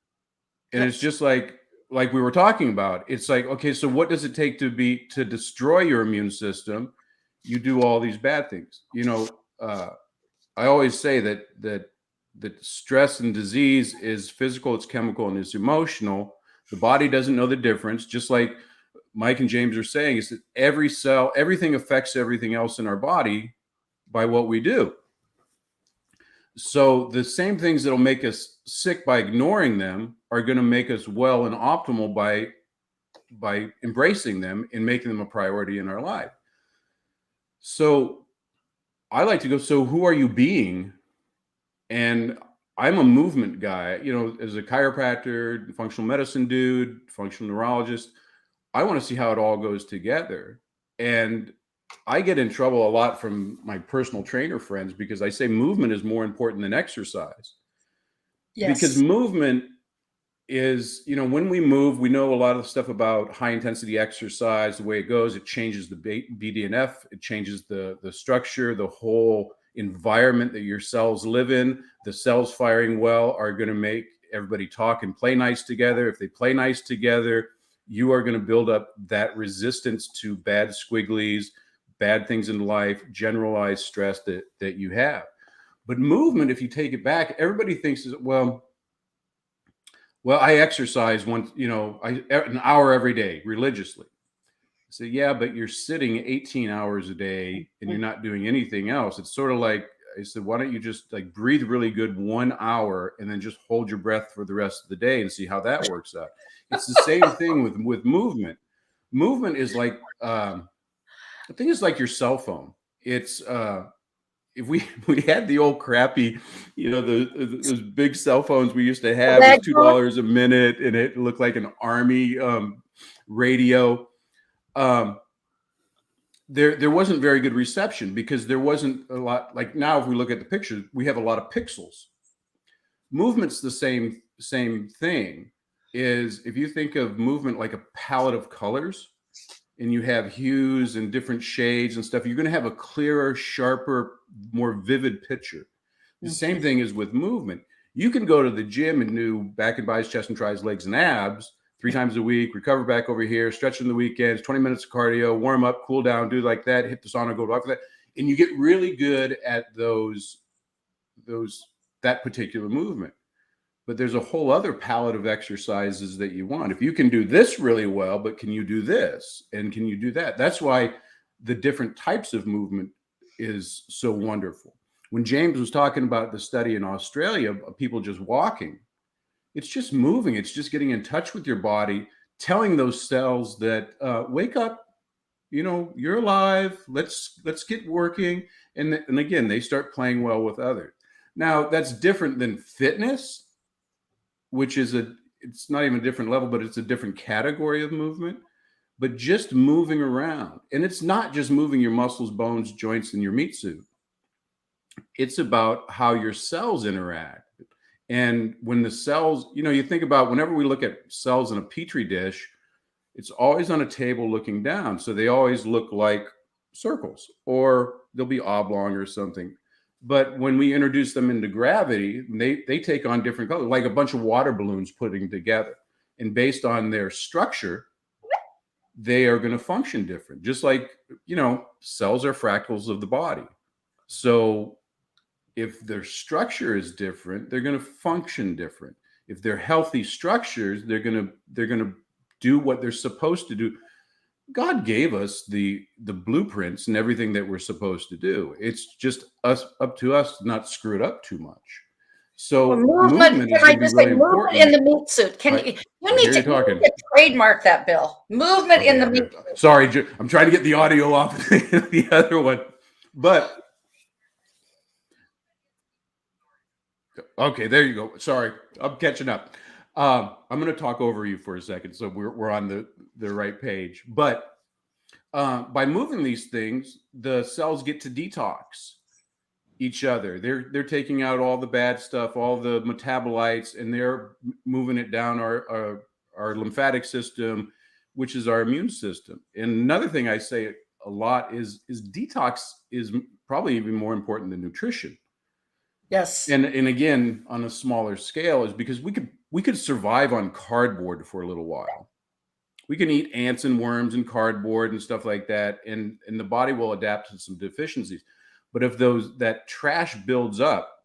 And It's just like we were talking about. It's like, okay, so what does it take to destroy your immune system? You do all these bad things. I always say that stress and disease is physical, it's chemical, and it's emotional. The body doesn't know the difference. Just like Mike and James are saying, is that every cell, everything affects everything else in our body by what we do. So the same things that'll make us sick by ignoring them are going to make us well and optimal by embracing them and making them a priority in our life. So I like to go, so who are you being? And I'm a movement guy, as a chiropractor, functional medicine dude, functional neurologist. I want to see how it all goes together. And I get in trouble a lot from my personal trainer friends because I say movement is more important than exercise. Yes. Because movement is, when we move, we know a lot of stuff about high intensity exercise, the way it goes, it changes the BDNF, it changes the structure, the whole environment that your cells live in. The cells firing well are going to make everybody talk and play nice together. If they play nice together, you are going to build up that resistance to bad squigglies, bad things in life, generalized stress that you have. But movement, if you take it back, everybody thinks, well, I exercise once, an hour every day religiously. I say, yeah, but you're sitting 18 hours a day and you're not doing anything else. It's sort of like, I said, why don't you just breathe really good 1 hour and then just hold your breath for the rest of the day and see how that works out. It's the same thing with movement. Movement is like, I think it's like your cell phone. It's, if we had the old crappy, those big cell phones we used to have, it was $2 a minute, and it looked like an army radio. there wasn't very good reception because there wasn't a lot. Like now, if we look at the pictures, we have a lot of pixels. Movement's the same thing. Is if you think of movement like a palette of colors, and you have hues and different shades and stuff, you're going to have a clearer, sharper, more vivid picture. The same thing is with movement. You can go to the gym and do back and bis, chest and tries, legs and abs 3 times a week, recover back over here, stretch on the weekends, 20 minutes of cardio, warm up, cool down, do like that, hit the sauna, go after that. And you get really good at that particular movement. But there's a whole other palette of exercises that you want. If you can do this really well, but can you do this? And can you do that? That's why the different types of movement is so wonderful. When James was talking about the study in Australia of people just walking, it's just moving. It's just getting in touch with your body, telling those cells that wake up, you're alive. Let's get working. And again, they start playing well with others. Now that's different than fitness, which is it's not even a different level, but it's a different category of movement. But just moving around, and it's not just moving your muscles, bones, joints, and your meat suit. It's about how your cells interact. And when the cells, you think about whenever we look at cells in a petri dish, it's always on a table looking down. So they always look like circles, or they'll be oblong or something. But when we introduce them into gravity, they take on different colors, like a bunch of water balloons putting together. And based on their structure, they are going to function different. Just like, cells are fractals of the body. So if their structure is different, they're going to function different. If they're healthy structures, they're going to do what they're supposed to do. God gave us the blueprints and everything that we're supposed to do. It's just up to us to not screw it up too much. So movement is going to be really important. In the meat suit. You need to trademark that, Bill. Movement in the meat suit. Sorry, I'm trying to get the audio off the other one, but okay, there you go. Sorry, I'm catching up. I'm going to talk over you for a second, so we're on the right page. But by moving these things, the cells get to detox each other. They're taking out all the bad stuff, all the metabolites, and they're moving it down our lymphatic system, which is our immune system. And another thing I say a lot is detox is probably even more important than nutrition. Yes. And again, on a smaller scale, is because we could survive on cardboard for a little while. We can eat ants and worms and cardboard and stuff like that, and the body will adapt to some deficiencies. But if that trash builds up,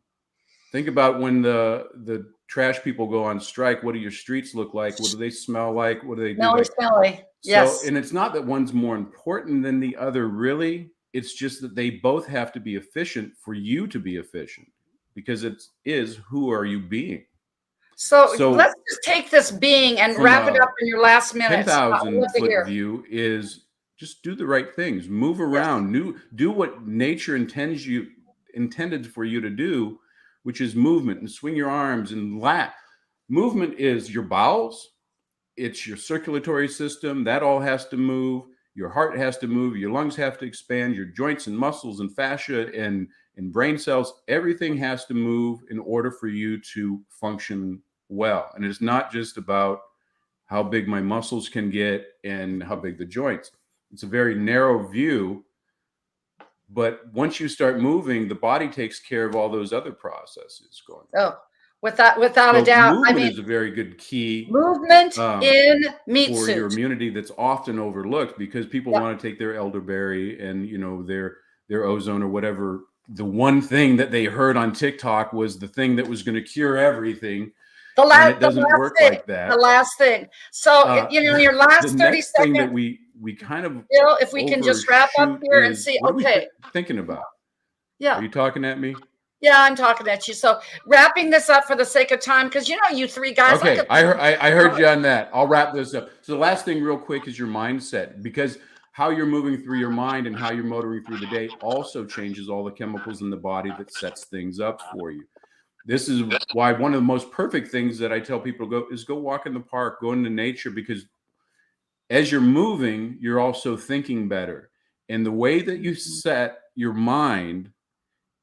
think about when the trash people go on strike. What do your streets look like? What do they smell like? What do they do? Smelly. Yes. So, and it's not that one's more important than the other, really. It's just that they both have to be efficient for you to be efficient, because it is, who are you being? So let's just take this being and wrap it up in your last minute. 10,000-foot view is just do the right things, move around, do what nature intended for you to do, which is movement, and swing your arms and laugh. Movement is your bowels, it's your circulatory system, that all has to move. Your heart has to move, your lungs have to expand, your joints and muscles and fascia and brain cells, everything has to move in order for you to function well. And it's not just about how big my muscles can get and how big the joints. It's a very narrow view, but once you start moving, the body takes care of all those other processes going on. Oh, without a doubt. Movement is a very good key. Movement in meat for suit. your immunity that's often overlooked, because people want to take their elderberry and their ozone or whatever. The one thing that they heard on TikTok was the thing that was going to cure everything. It doesn't work like that. The last thing. So your last 30 seconds. Thing that we kind of, Bill, if we can just wrap up here and see. What Okay. are we thinking about? Yeah. Are you talking at me? Yeah, I'm talking at you. So wrapping this up for the sake of time, because you 3 guys. Okay, I heard you on that. I'll wrap this up. So the last thing real quick is your mindset, because how you're moving through your mind and how you're motoring through the day also changes all the chemicals in the body that sets things up for you. This is why one of the most perfect things that I tell people go walk in the park, go into nature, because as you're moving, you're also thinking better. And the way that you set your mind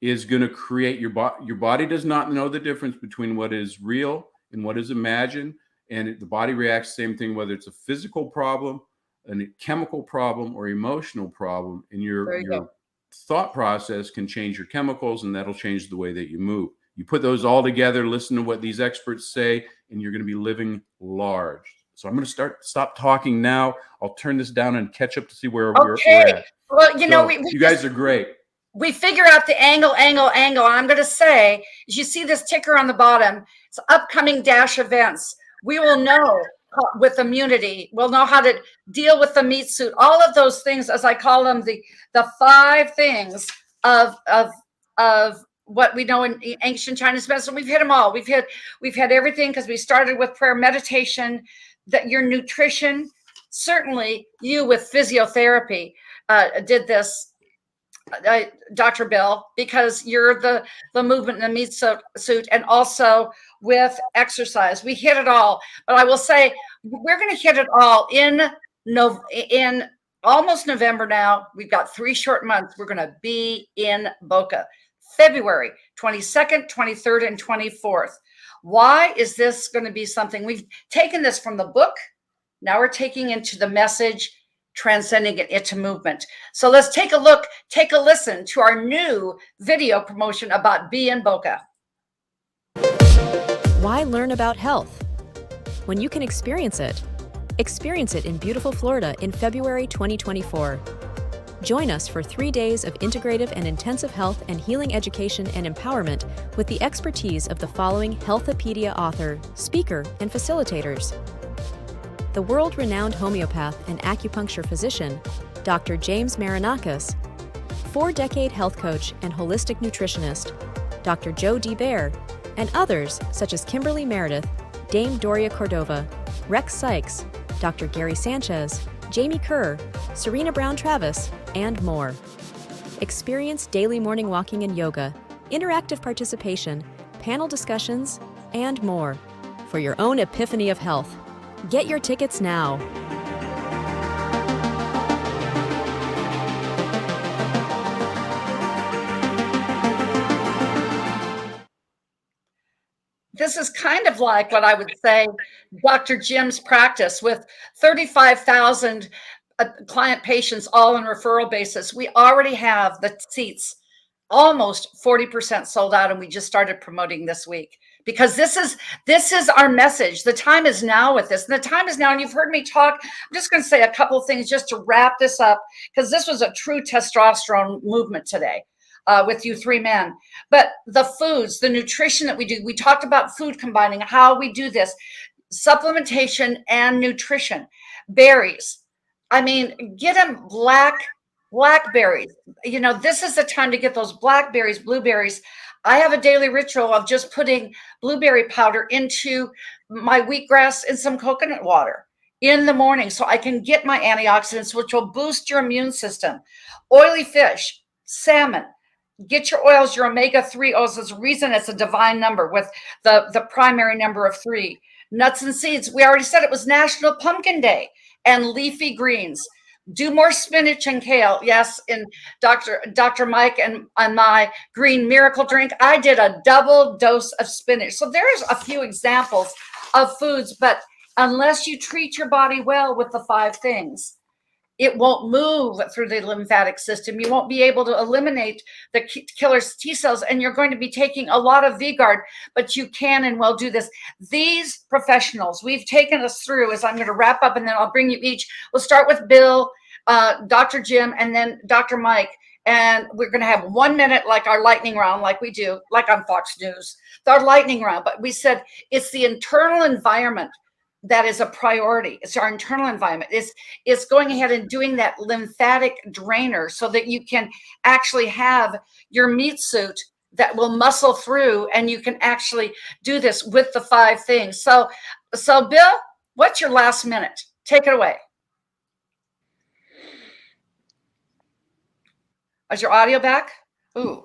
is going to create your body. Your body does not know the difference between what is real and what is imagined. And the body reacts the same thing, whether it's a physical problem, a chemical problem, or emotional problem. And your thought process can change your chemicals, and that'll change the way that you move. You put those all together, listen to what these experts say, and you're going to be living large. So I'm going to stop talking now. I'll turn this down and catch up to see where we're at. Well, you know, you guys are great. We figure out the angle. And I'm going to say, as you see this ticker on the bottom, it's upcoming dash events. We will know with immunity. We'll know how to deal with the meat suit. All of those things, as I call them, the 5 things of what we know in ancient Chinese medicine. We've hit them all. We've had everything, because we started with prayer, meditation, that your nutrition, certainly you with physiotherapy did this, Dr. Bill, because you're the movement in the meat suit, and also with exercise. We hit it all. But I will say, we're going to hit it all in almost November now. We've got 3 short months. We're going to be in Boca. February 22nd, 23rd, and 24th. Why is this going to be something? We've taken this from the book. Now we're taking into the message, transcending it into movement. So let's take a listen to our new video promotion about Be in Boca. Why learn about health when you can experience it? Experience it in beautiful Florida in February 2024. Join us for 3 days of integrative and intensive health and healing education and empowerment with the expertise of the following Healthopedia author, speaker, and facilitators. The world-renowned homeopath and acupuncture physician, Dr. James Marinakis, 4-decade health coach and holistic nutritionist, Dr. Joe D. Baer, and others such as Kimberly Meredith, Dame Doria Cordova, Rex Sykes, Dr. Gary Sanchez, Jamie Kerr, Serena Brown-Travis, and more. Experience daily morning walking and yoga, interactive participation, panel discussions, and more for your own epiphany of health. Get your tickets now. This is kind of like what I would say Dr. Jim's practice with 35,000 client patients, all on referral basis. We already have the seats almost 40% sold out, and we just started promoting this week, because this is our message. The time is now with this, and the time is now. And you've heard me talk. I'm just going to say a couple of things just to wrap this up, because this was a true testosterone movement today. With you 3 men, but the foods, the nutrition that we do, we talked about food combining, how we do this, supplementation and nutrition, berries. I mean, get them blackberries. You know, this is the time to get those blackberries, blueberries. I have a daily ritual of just putting blueberry powder into my wheatgrass and some coconut water in the morning, so I can get my antioxidants, which will boost your immune system. Oily fish, salmon. Get your oils, your omega-3 oils. There's a reason it's a divine number with the primary number of 3. Nuts and seeds. We already said it was National Pumpkin Day. And leafy greens. Do more spinach and kale. Yes, in Dr. Mike and my green miracle drink, I did a double dose of spinach. So there's a few examples of foods, but unless you treat your body well with the 5 things, it won't move through the lymphatic system. You won't be able to eliminate the killer T cells, and you're going to be taking a lot of V-Guard, but you can and will do this. These professionals, we've taken us through, as I'm going to wrap up, and then I'll bring you each. We'll start with Bill, Dr. Jim, and then Dr. Mike. And we're going to have 1 minute, like our lightning round, like we do, like on Fox News, our lightning round. But we said it's the internal environment that is a priority. It's our internal environment. It's going ahead and doing that lymphatic drainer so that you can actually have your meat suit that will muscle through, and you can actually do this with the 5 things. So Bill, what's your last minute? Take it away. Is your audio back? Ooh,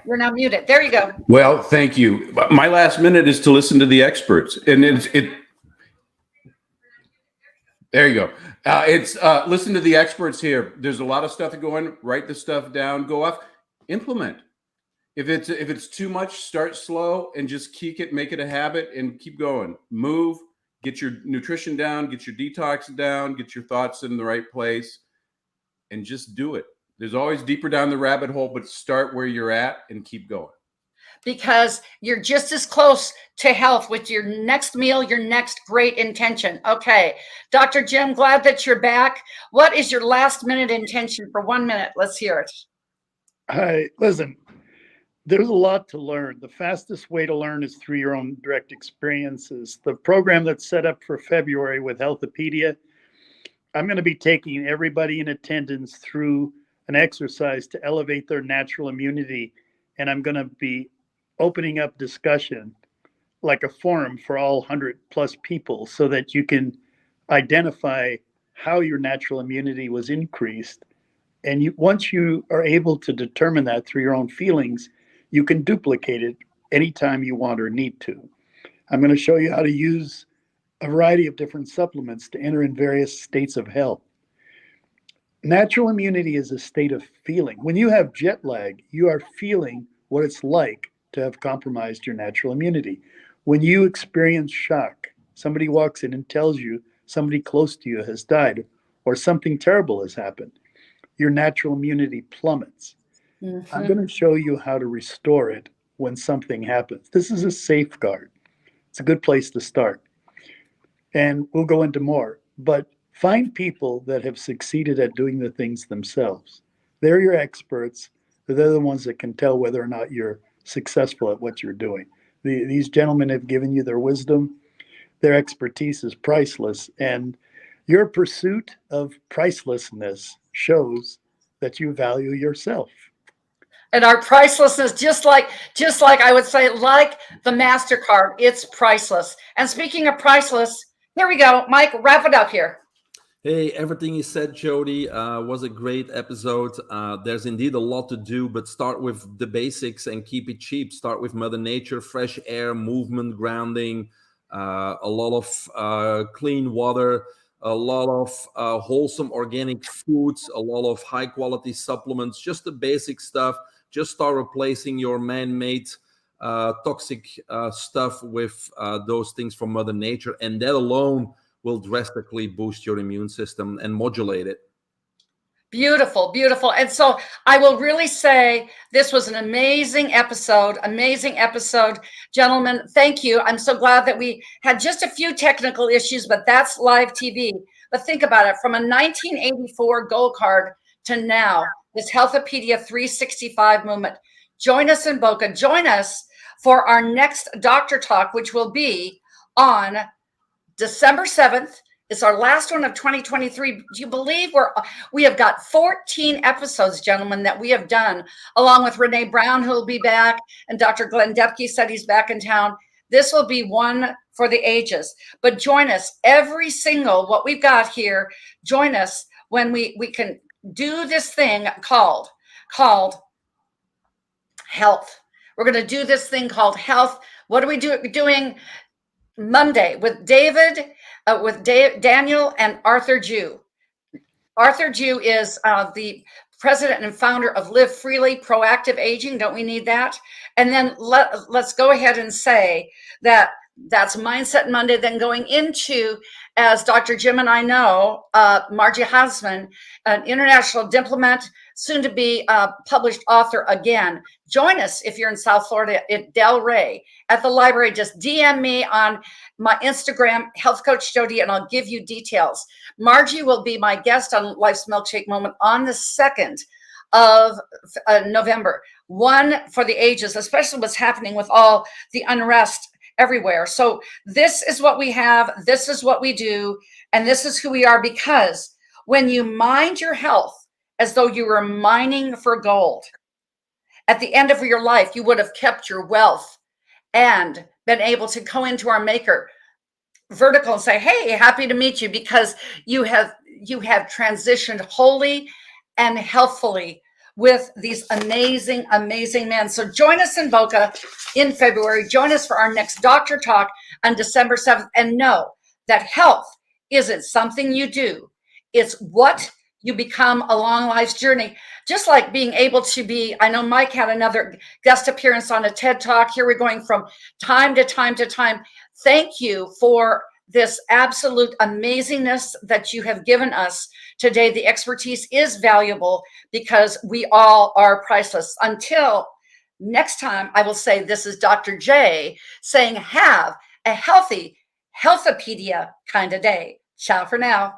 you're now muted. There you go. Well, thank you. My last minute is to listen to the experts, and There you go. It's listen to the experts here. There's a lot of stuff to go in. Write the stuff down. Go off. Implement. If it's too much, start slow and just keep it. Make it a habit and keep going. Move. Get your nutrition down. Get your detox down. Get your thoughts in the right place, and just do it. There's always deeper down the rabbit hole, but start where you're at and keep going. Because you're just as close to health with your next meal, your next great intention. Okay, Dr. Jim, glad that you're back. What is your last minute intention for 1 minute? Let's hear it. Hi, listen, there's a lot to learn. The fastest way to learn is through your own direct experiences. The program that's set up for February with Healthopedia, I'm going to be taking everybody in attendance through an exercise to elevate their natural immunity. And I'm going to be opening up discussion like a forum for all 100 plus people so that you can identify how your natural immunity was increased. And once you are able to determine that through your own feelings, you can duplicate it anytime you want or need to. I'm going to show you how to use a variety of different supplements to enter in various states of health. Natural immunity is a state of feeling. When you have jet lag, you are feeling what it's like to have compromised your natural immunity. When you experience shock, somebody walks in and tells you somebody close to you has died or something terrible has happened, your natural immunity plummets. Mm-hmm. I'm going to show you how to restore it when something happens. This is a safeguard. It's a good place to start. And we'll go into more, but find people that have succeeded at doing the things themselves. They're your experts. They're the ones that can tell whether or not you're successful at what you're doing. These gentlemen have given you their wisdom. Their expertise is priceless. And your pursuit of pricelessness shows that you value yourself. And our pricelessness, just like I would say, like the MasterCard, it's priceless. And speaking of priceless, here we go. Mike, wrap it up here. Hey, everything you said, Jody, was a great episode. There's indeed a lot to do, but start with the basics and keep it cheap. Start with Mother Nature, fresh air, movement, grounding, a lot of clean water, a lot of wholesome organic foods, a lot of high-quality supplements, just the basic stuff. Just start replacing your man-made toxic stuff with those things from Mother Nature, and that alone will drastically boost your immune system and modulate it. Beautiful, beautiful. And so I will really say this was an amazing episode. Gentlemen, thank you. I'm so glad that we had just a few technical issues, but that's live TV. But think about it, from a 1984 gold card to now, this Healthopedia 365 movement. Join us in Boca. Join us for our next Doctor Talk, which will be on December 7th. It's our last one of 2023. Do you believe we have got 14 episodes, gentlemen, that we have done, along with Renee Brown, who will be back, and Dr. Glenn Depke said he's back in town. This will be one for the ages. But join us every single, what we've got here, join us when we can do this thing called health. We're going to do this thing called health. What are we doing Monday with David, Daniel and Arthur Jew. Arthur Jew is the president and founder of Live Freely Proactive Aging. Don't we need that? And then let's go ahead and say that that's Mindset Monday. Then going into, as Dr. Jim and I know, Margie Hasman, an international diplomat, soon to be published author again. Join us if you're in South Florida at Del Rey at the library. Just DM me on my Instagram, Health Coach Jody, and I'll give you details. Margie will be my guest on Life's Milkshake Moment on the 2nd of November. One for the ages, especially what's happening with all the unrest everywhere. So this is what we have. This is what we do. And this is who we are, because when you mind your health as though you were mining for gold, at the end of your life, you would have kept your wealth and been able to go into our maker vertical and say, hey, happy to meet you, because you have transitioned wholly and healthfully with these amazing, amazing men. So join us in Boca in February. Join us for our next Doctor Talk on December 7th. And know that health isn't something you do. It's what you become along life's journey. Just like being able to be, I know Mike had another guest appearance on a TED Talk. Here we're going from time to time to time. Thank you for this absolute amazingness that you have given us today. The expertise is valuable because we all are priceless. Until next time, I will say this is Dr. J saying have a healthy, healthopedia kind of day. Ciao for now.